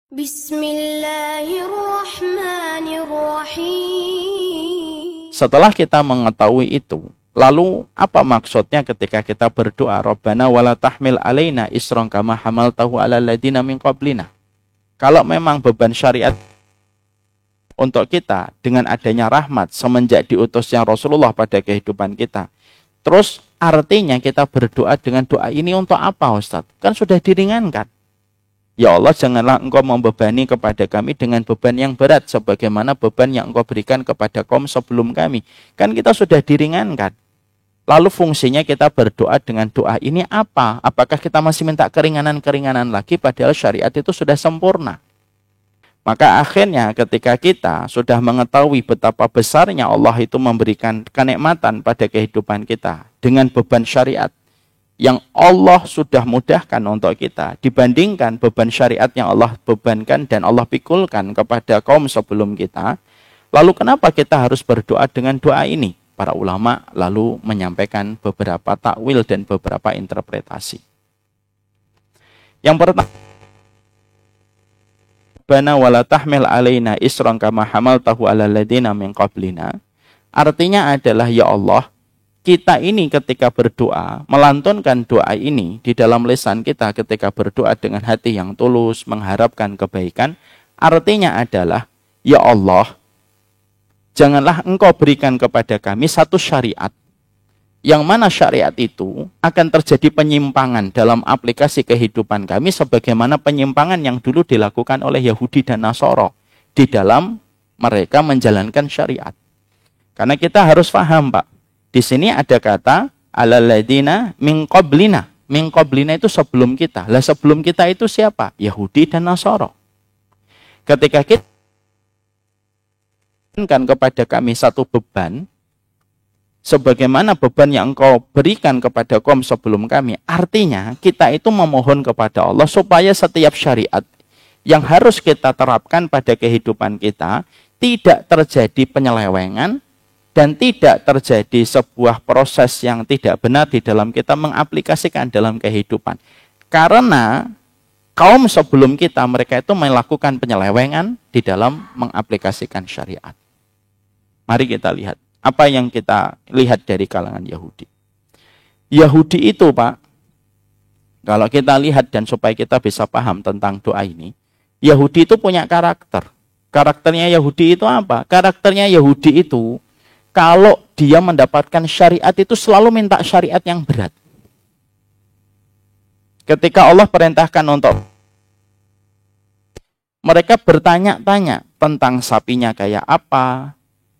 Bismillahirrahmanirrahim. Setelah kita mengetahui itu, lalu apa maksudnya ketika kita berdoa Rabbana wala tahmil alaina isran kama hamaltahu ala alladziina min qablina? Kalau memang beban syariat untuk kita dengan adanya rahmat semenjak diutusnya Rasulullah pada kehidupan kita, terus artinya kita berdoa dengan doa ini untuk apa, Ustaz? Kan sudah diringankan. Ya Allah, janganlah engkau membebani kepada kami dengan beban yang berat sebagaimana beban yang engkau berikan kepada kaum sebelum kami. Kan kita sudah diringankan. Lalu fungsinya kita berdoa dengan doa ini apa? Apakah kita masih minta keringanan-keringanan lagi padahal syariat itu sudah sempurna? Maka akhirnya ketika kita sudah mengetahui betapa besarnya Allah itu memberikan kenikmatan pada kehidupan kita dengan beban syariat yang Allah sudah mudahkan untuk kita dibandingkan beban syariat yang Allah bebankan dan Allah pikulkan kepada kaum sebelum kita. Lalu kenapa kita harus berdoa dengan doa ini? Para ulama lalu menyampaikan beberapa takwil dan beberapa interpretasi. Yang pertama, Rabbana wala tahmil alaina isran kama hamaltahu ala alladziina min qablina. Artinya adalah, ya Allah, kita ini ketika berdoa, melantunkan doa ini di dalam lisan kita ketika berdoa dengan hati yang tulus, mengharapkan kebaikan. Artinya adalah, ya Allah, janganlah engkau berikan kepada kami satu syariat, yang mana syariat itu akan terjadi penyimpangan dalam aplikasi kehidupan kami, sebagaimana penyimpangan yang dulu dilakukan oleh Yahudi dan Nasara di dalam mereka menjalankan syariat. Karena kita harus paham, Pak. Di sini ada kata alladzina min qablina. Min qablina itu sebelum kita. Lah sebelum kita itu siapa? Yahudi dan Nasara. Ketika kita berikan kepada kami satu beban sebagaimana beban yang engkau berikan kepada kaum sebelum kami, artinya kita itu memohon kepada Allah supaya setiap syariat yang harus kita terapkan pada kehidupan kita tidak terjadi penyelewengan dan tidak terjadi sebuah proses yang tidak benar di dalam kita mengaplikasikan dalam kehidupan. Karena kaum sebelum kita, mereka itu melakukan penyelewengan di dalam mengaplikasikan syariat. Mari kita lihat apa yang kita lihat dari kalangan Yahudi. Yahudi itu, Pak, kalau kita lihat dan supaya kita bisa paham tentang doa ini, Yahudi itu punya karakter. Karakternya Yahudi itu apa? Karakternya Yahudi itu, kalau dia mendapatkan syariat itu selalu minta syariat yang berat. Ketika Allah perintahkan untuk mereka bertanya-tanya tentang sapinya kayak apa,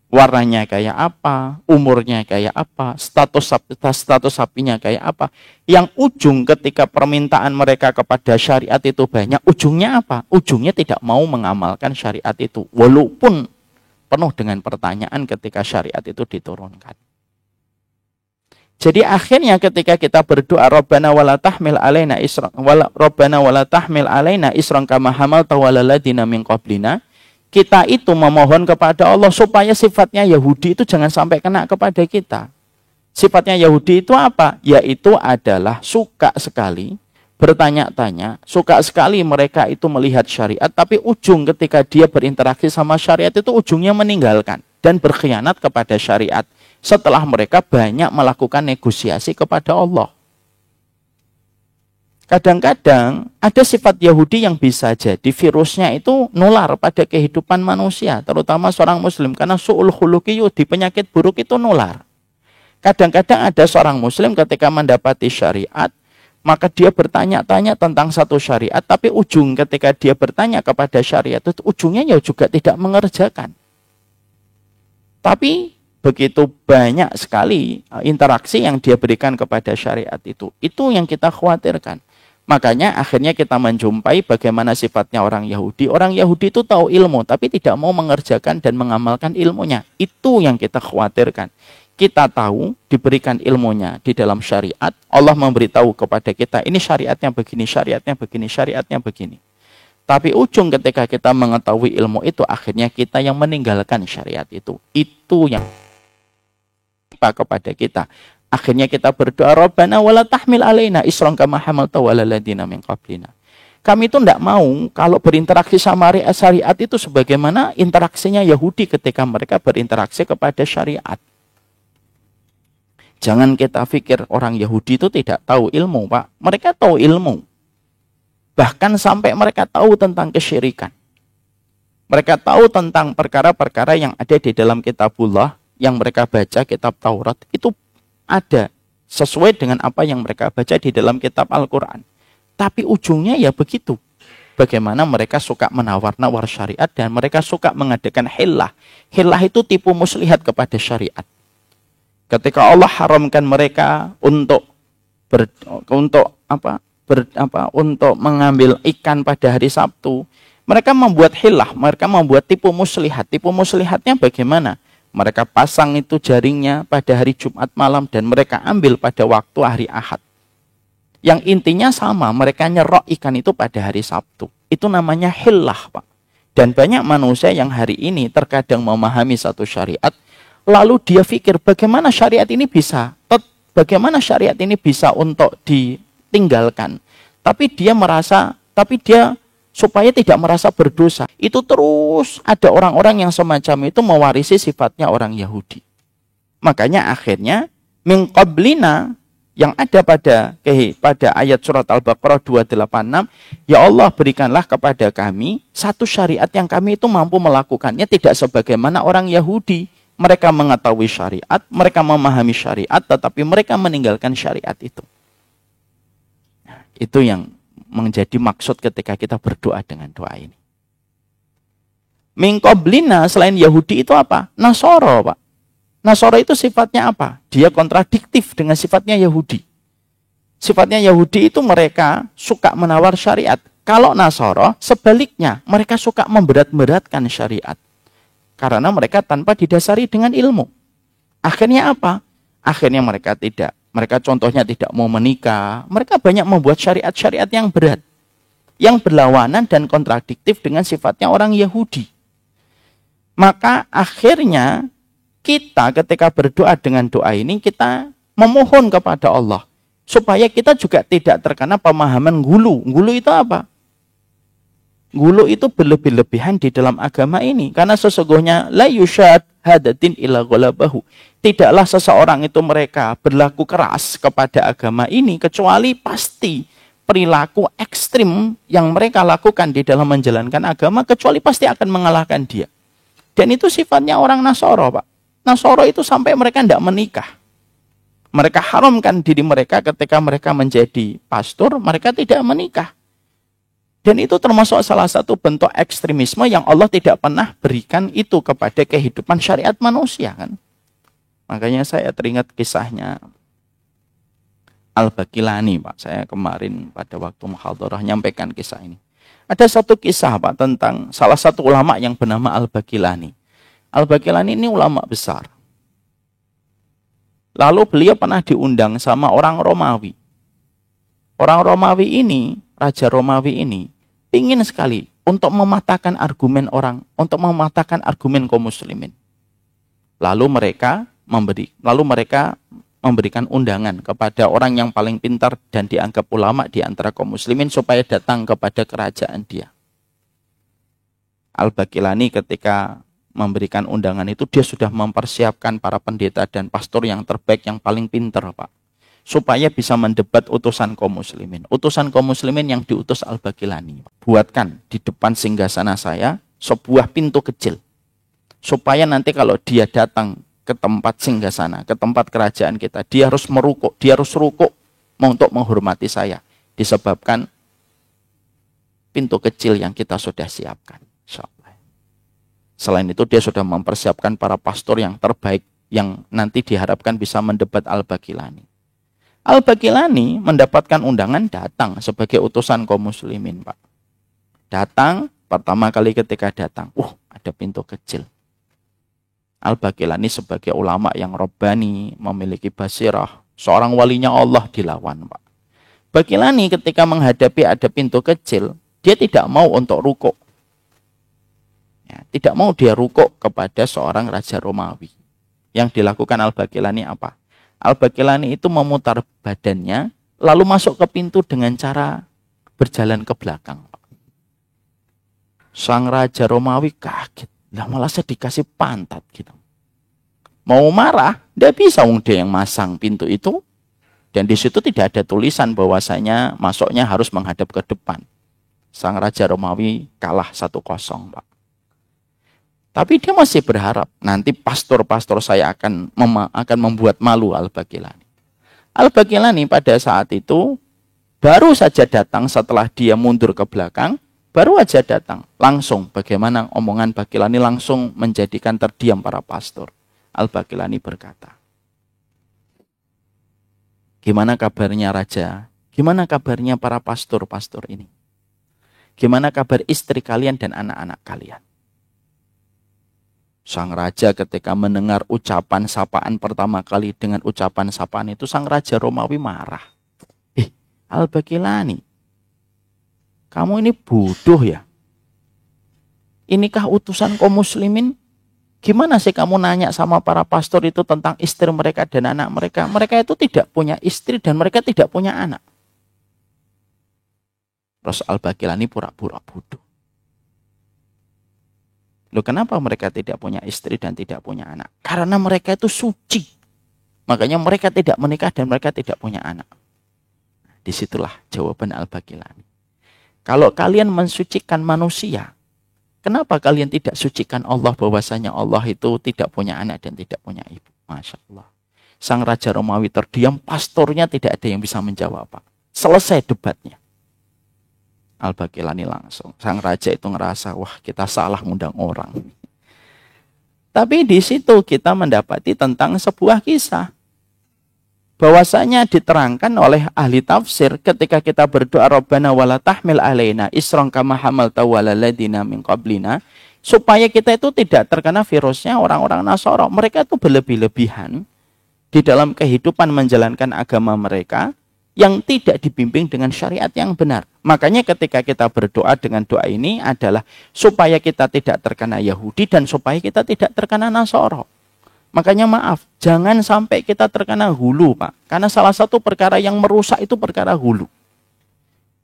warnanya kayak apa, umurnya kayak apa, status sapinya kayak apa. Yang ujung ketika permintaan mereka kepada syariat itu banyak, ujungnya apa? Ujungnya tidak mau mengamalkan syariat itu, walaupun penuh dengan pertanyaan ketika syariat itu diturunkan. Jadi akhirnya ketika kita berdoa Rabbana wala tahmil alaina isran Rabbana wala tahmil alaina isran kama hamaltahu ala alladziina min qablina, kita itu memohon kepada Allah supaya sifatnya Yahudi itu jangan sampai kena kepada kita. Sifatnya Yahudi itu apa? Yaitu adalah suka sekali bertanya-tanya, suka sekali mereka itu melihat syariat, tapi ujung ketika dia berinteraksi sama syariat itu ujungnya meninggalkan dan berkhianat kepada syariat setelah mereka banyak melakukan negosiasi kepada Allah. Kadang-kadang ada sifat Yahudi yang bisa jadi virusnya itu nular pada kehidupan manusia, terutama seorang muslim, karena su'ul khuluqi di penyakit buruk itu nular. Kadang-kadang ada seorang muslim ketika mendapati syariat, maka dia bertanya-tanya tentang satu syariat, tapi ujung ketika dia bertanya kepada syariat itu ujungnya ya juga tidak mengerjakan. Tapi begitu banyak sekali interaksi yang dia berikan kepada syariat itu yang kita khawatirkan. Makanya akhirnya kita menjumpai bagaimana sifatnya orang Yahudi. Orang Yahudi itu tahu ilmu, tapi tidak mau mengerjakan dan mengamalkan ilmunya. Itu yang kita khawatirkan. Kita tahu diberikan ilmunya di dalam syariat, Allah memberitahu kepada kita ini syariatnya begini, syariatnya begini, syariatnya begini. Tapi ujung ketika kita mengetahui ilmu itu, akhirnya kita yang meninggalkan syariat itu. Itu yang kepada kita. Akhirnya kita berdoa Rabbana wala tahmil alaina isran kama hamaltahu ala alladziina min qablina. Kami itu tidak mau kalau berinteraksi sama syariat itu sebagaimana interaksinya Yahudi ketika mereka berinteraksi kepada syariat. Jangan kita pikir orang Yahudi itu tidak tahu ilmu, Pak. Mereka tahu ilmu. Bahkan sampai mereka tahu tentang kesyirikan. Mereka tahu tentang perkara-perkara yang ada di dalam kitabullah, yang mereka baca, kitab Taurat, itu ada sesuai dengan apa yang mereka baca di dalam kitab Al-Quran. Tapi ujungnya ya begitu. Bagaimana mereka suka menawar-nawar syariat dan mereka suka mengadakan hillah. Hillah itu tipu muslihat kepada syariat. Ketika Allah haramkan mereka untuk mengambil ikan pada hari Sabtu, mereka membuat hillah, mereka membuat tipu muslihat. Tipu muslihatnya bagaimana? Mereka pasang itu jaringnya pada hari Jumat malam dan mereka ambil pada waktu hari Ahad. Yang intinya sama, mereka nyerok ikan itu pada hari Sabtu. Itu namanya hillah, Pak. Dan banyak manusia yang hari ini terkadang memahami satu syariat, lalu dia pikir bagaimana syariat ini bisa untuk ditinggalkan. Tapi dia supaya tidak merasa berdosa. Itu terus ada orang-orang yang semacam itu mewarisi sifatnya orang Yahudi. Makanya akhirnya min qablina yang ada pada ayat surat Al-Baqarah 286, ya Allah berikanlah kepada kami satu syariat yang kami itu mampu melakukannya tidak sebagaimana orang Yahudi. Mereka mengetahui syariat, mereka memahami syariat, tetapi mereka meninggalkan syariat itu. Nah, itu yang menjadi maksud ketika kita berdoa dengan doa ini. Min qablina selain Yahudi itu apa? Nasoro, Pak. Nasoro itu sifatnya apa? Dia kontradiktif dengan sifatnya Yahudi. Sifatnya Yahudi itu mereka suka menawar syariat. Kalau Nasoro, sebaliknya, mereka suka memberat-beratkan syariat. Karena mereka tanpa didasari dengan ilmu. Akhirnya apa? Akhirnya mereka contohnya tidak mau menikah. Mereka banyak membuat syariat-syariat yang berat. Yang berlawanan dan kontradiktif dengan sifatnya orang Yahudi. Maka akhirnya kita ketika berdoa dengan doa ini, kita memohon kepada Allah. Supaya kita juga tidak terkena pemahaman gulu. Gulu itu apa? Gulu itu berlebih-lebihan di dalam agama ini. Karena sesungguhnya, la yushad hadatin ila ghalabahu. Tidaklah seseorang itu mereka berlaku keras kepada agama ini, kecuali pasti perilaku ekstrim yang mereka lakukan di dalam menjalankan agama, kecuali pasti akan mengalahkan dia. Dan itu sifatnya orang Nasoro, Pak. Nasoro itu sampai mereka tidak menikah. Mereka haramkan diri mereka ketika mereka menjadi pastor, mereka tidak menikah. Dan itu termasuk salah satu bentuk ekstremisme yang Allah tidak pernah berikan itu kepada kehidupan syariat manusia, kan? Makanya saya teringat kisahnya Al-Baqilani, Pak. Saya kemarin pada waktu muhadharah nyampaikan kisah ini. Ada satu kisah, Pak, tentang salah satu ulama yang bernama Al-Baqilani. Al-Baqilani ini ulama besar. Lalu beliau pernah diundang sama orang Romawi. Orang Romawi ini, Raja Romawi ini, ingin sekali untuk mematahkan argumen kaum muslimin. Lalu mereka memberikan undangan kepada orang yang paling pintar dan dianggap ulama di antara kaum muslimin supaya datang kepada kerajaan dia. Al-Baqilani ketika memberikan undangan itu, dia sudah mempersiapkan para pendeta dan pastor yang terbaik, yang paling pintar, Pak, supaya bisa mendebat utusan kaum muslimin. Utusan kaum muslimin yang diutus Al-Baqilani. Buatkan di depan singgasana saya sebuah pintu kecil, supaya nanti kalau dia datang ke tempat singgasana, ke tempat kerajaan kita, dia harus rukuk untuk menghormati saya, disebabkan pintu kecil yang kita sudah siapkan. Selain itu, dia sudah mempersiapkan para pastor yang terbaik yang nanti diharapkan bisa mendebat Al-Baqilani. Al-Baqilani mendapatkan undangan, datang sebagai utusan kaum muslimin, Pak. Datang, pertama kali ketika datang, ada pintu kecil. Al-Baqilani sebagai ulama yang robbani, memiliki basirah, seorang walinya Allah dilawan, Pak. Baqilani ketika menghadapi ada pintu kecil, dia tidak mau untuk rukuk. Ya, tidak mau dia rukuk kepada seorang raja Romawi. Yang dilakukan Al-Baqilani apa? Al-Baqilani itu memutar badannya, lalu masuk ke pintu dengan cara berjalan ke belakang. Sang Raja Romawi kaget. Lah malah saya dikasih pantat gitu. Mau marah, tidak bisa dia yang masang pintu itu. Dan di situ tidak ada tulisan bahwasanya masuknya harus menghadap ke depan. Sang Raja Romawi kalah 1-0, Pak. Tapi dia masih berharap nanti pastor-pastor saya akan membuat malu Al-Baqillani. Al-Baqillani pada saat itu baru saja datang setelah dia mundur ke belakang, baru aja datang. Langsung bagaimana omongan Baqillani langsung menjadikan terdiam para pastor. Al-Baqillani berkata, gimana kabarnya Raja? Gimana kabarnya para pastor-pastor ini? Gimana kabar istri kalian dan anak-anak kalian? Sang Raja ketika mendengar ucapan sapaan pertama kali dengan ucapan sapaan itu, Sang Raja Romawi marah. Al-Baqillani, kamu ini bodoh ya? Inikah utusan kaum muslimin? Gimana sih kamu nanya sama para pastor itu tentang istri mereka dan anak mereka? Mereka itu tidak punya istri dan mereka tidak punya anak. Terus Al-Baqillani pura-pura bodoh. Loh, kenapa mereka tidak punya istri dan tidak punya anak? Karena mereka itu suci. Makanya mereka tidak menikah dan mereka tidak punya anak. Disitulah jawaban Al-Baqillani. Kalau kalian mensucikan manusia, kenapa kalian tidak sucikan Allah bahwasanya Allah itu tidak punya anak dan tidak punya ibu? Masya Allah. Sang Raja Romawi terdiam, pastornya tidak ada yang bisa menjawab, Pak. Selesai debatnya. Al-Baqillani langsung. Sang raja itu ngerasa, wah kita salah ngundang orang. Tapi di situ kita mendapati tentang sebuah kisah. Bahwasanya diterangkan oleh ahli tafsir ketika kita berdoa Rabbana wala tahmil alaina isran kama hamaltahu alal ladzina min qablina, supaya kita itu tidak terkena virusnya orang-orang Nasara. Mereka itu berlebih-lebihan di dalam kehidupan menjalankan agama mereka yang tidak dibimbing dengan syariat yang benar. Makanya ketika kita berdoa dengan doa ini adalah supaya kita tidak terkena Yahudi dan supaya kita tidak terkena Nasara. Makanya maaf, jangan sampai kita terkena hulu, Pak. Karena salah satu perkara yang merusak itu perkara hulu.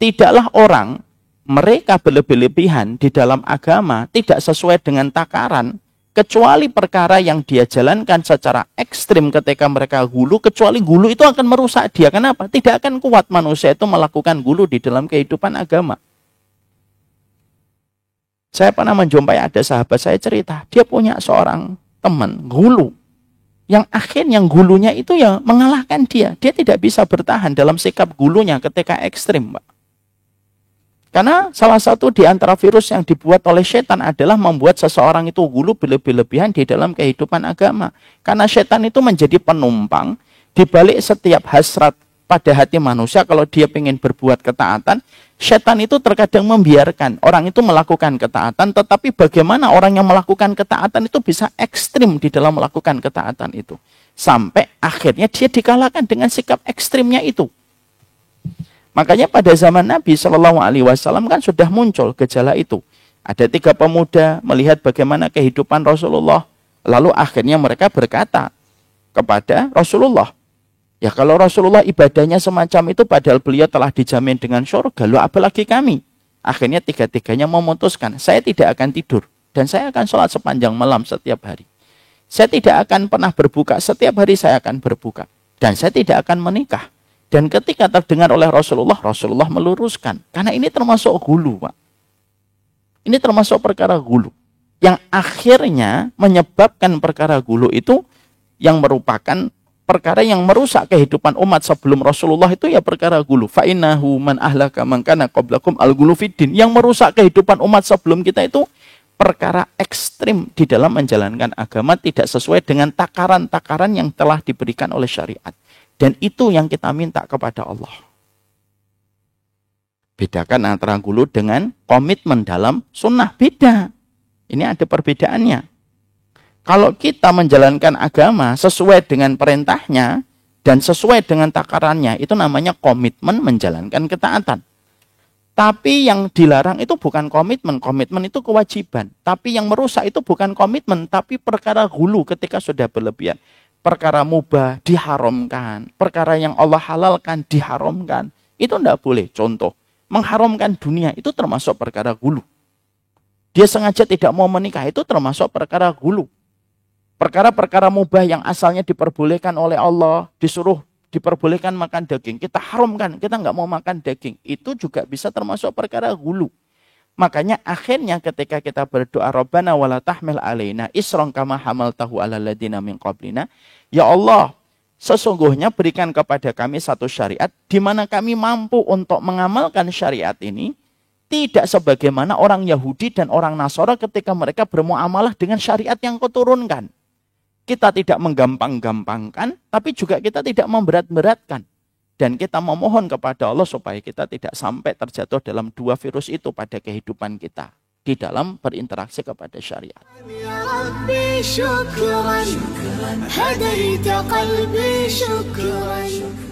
Tidaklah orang, mereka berlebih-lebihan di dalam agama tidak sesuai dengan takaran, kecuali perkara yang dia jalankan secara ekstrim ketika mereka gulu, kecuali gulu itu akan merusak dia. Kenapa? Tidak akan kuat manusia itu melakukan gulu di dalam kehidupan agama. Saya pernah menjumpai ada sahabat saya cerita, dia punya seorang teman gulu, yang akhirnya gulunya itu ya mengalahkan dia. Dia tidak bisa bertahan dalam sikap gulunya ketika ekstrim, Pak. Karena salah satu di antara virus yang dibuat oleh setan adalah membuat seseorang itu gulu berlebih-lebihan di dalam kehidupan agama. Karena setan itu menjadi penumpang di balik setiap hasrat pada hati manusia. Kalau dia ingin berbuat ketaatan, setan itu terkadang membiarkan orang itu melakukan ketaatan, tetapi bagaimana orang yang melakukan ketaatan itu bisa ekstrim di dalam melakukan ketaatan itu. Sampai akhirnya dia dikalahkan dengan sikap ekstrimnya itu. Makanya pada zaman Nabi Shallallahu Alaihi Wasallam kan sudah muncul gejala itu. Ada 3 pemuda melihat bagaimana kehidupan Rasulullah. Lalu akhirnya mereka berkata kepada Rasulullah, ya kalau Rasulullah ibadahnya semacam itu padahal beliau telah dijamin dengan surga, lalu apalagi kami? Akhirnya 3-tiganya memutuskan, saya tidak akan tidur dan saya akan sholat sepanjang malam setiap hari. Saya tidak akan pernah berbuka, setiap hari saya akan berbuka. Dan saya tidak akan menikah. Dan ketika terdengar oleh Rasulullah, Rasulullah meluruskan. Karena ini termasuk hulu, Pak. Ini termasuk perkara hulu. Yang akhirnya menyebabkan perkara hulu itu yang merupakan perkara yang merusak kehidupan umat sebelum Rasulullah itu ya perkara hulu. Fa'innahu man ahlaka man kana qablakum al-ghulu fiddin. Yang merusak kehidupan umat sebelum kita itu perkara ekstrim di dalam menjalankan agama tidak sesuai dengan takaran-takaran yang telah diberikan oleh syariat. Dan itu yang kita minta kepada Allah. Bedakan antara gulu dengan komitmen dalam sunnah. Beda. Ini ada perbedaannya. Kalau kita menjalankan agama sesuai dengan perintahnya dan sesuai dengan takarannya, itu namanya komitmen menjalankan ketaatan. Tapi yang dilarang itu bukan komitmen. Komitmen itu kewajiban. Tapi yang merusak itu bukan komitmen, tapi perkara gulu ketika sudah berlebihan. Perkara mubah diharamkan, perkara yang Allah halalkan diharamkan. Itu tidak boleh. Contoh, Mengharamkan dunia itu termasuk perkara ghulu. Dia sengaja tidak mau menikah itu termasuk perkara ghulu. Perkara-perkara mubah yang asalnya diperbolehkan oleh Allah, disuruh diperbolehkan makan daging, kita haramkan, kita nggak mau makan daging, itu juga bisa termasuk perkara ghulu. Makanya akhirnya ketika kita berdoa Rabbana wala tahmil alaina isran kama hamaltahu alal ladina min qablina, ya Allah, sesungguhnya berikan kepada kami satu syariat di mana kami mampu untuk mengamalkan syariat ini tidak sebagaimana orang Yahudi dan orang Nasara ketika mereka bermuamalah dengan syariat yang kau turunkan. Kita tidak menggampang-gampangkan, tapi juga kita tidak memberat-beratkan. Dan kita memohon kepada Allah supaya kita tidak sampai terjatuh dalam dua virus itu pada kehidupan kita di dalam berinteraksi kepada syariat. Ya Rabbi syukran, hadaita qalbi syukran.